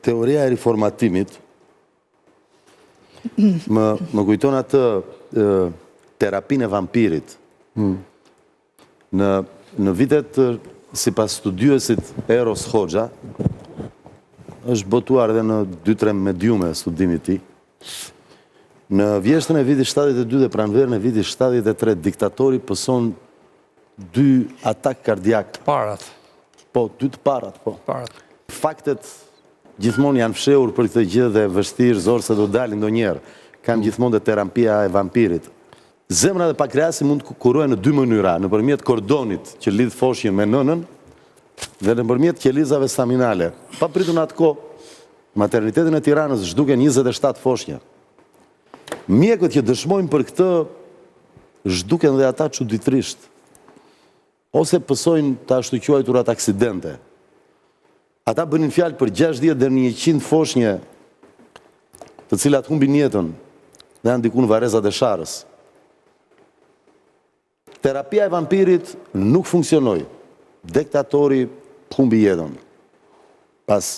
teoria e riformatimit më kujton atë terapinë e vampirit. Në vitet, si pas studiuesit Eros Hoxha, është botuar edhe në 2-3 mediume studimit ti. Në vjeshtën e vitit 72 dhe pranverën e vitit 73, diktatori pëson 2 atak kardiak. Parat. Po, 2 të parat, po. Parat. Faktet gjithmonë janë fshehur për këtë gjë dhe vështirë zorë se do dalin ndonjëherë. Kam gjithmonë dhe terapia e vampirit. Zemra dhe pankreasi mund të kurohen në 2 mënyra, nëpërmjet kordonit që lidh foshjen me nënën dhe nëpërmjet qelizave staminale. Pa pritur në atë kohë, maternitetin e Tiranës zhduken 27 foshnja. Mjekët që dëshmojnë për këtë zhduken dhe ata çuditërisht. Ose pësojnë të ashtu quajturat aksidente. Ata bënin fjalë për 60 deri në 100 foshnje të cilat humbin jetën dhe janë diku në varrezat e Sharrës. Terapia e vampirit nuk funksionoi. Diktatori humbi jetën. Pas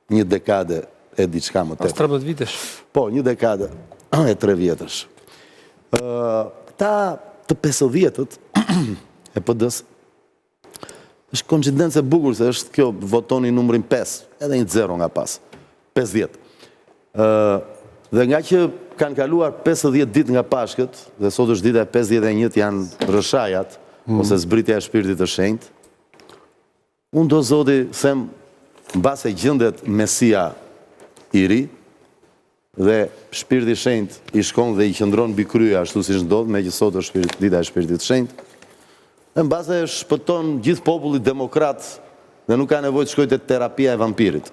1 dekade e diçka më tepër. Pas 13 vitesh. Po, 1 dekade e 3 vjetësh. Këta të 50-tët e PD-s është koincidencë e bukur se është kjo votoni numrin 5, edhe një 0 nga pas. 50. Dhe nga që kanë kaluar 50 ditë nga Pashkët, dhe sot është dita e 51 janë rëshajat, ose zbritja e shpirtit të shenjtë, unë do zoti them, mbase gjendet Mesia i ri, dhe shpirti shenjtë i shkon dhe i qëndron mbi krye ashtu siç ndodh, me që sot është dita e shpirtit të shenjtë, dhe mbase shpëton gjithë populli demokrat dhe nuk ka nevojë të shkojë te terapia e vampirit.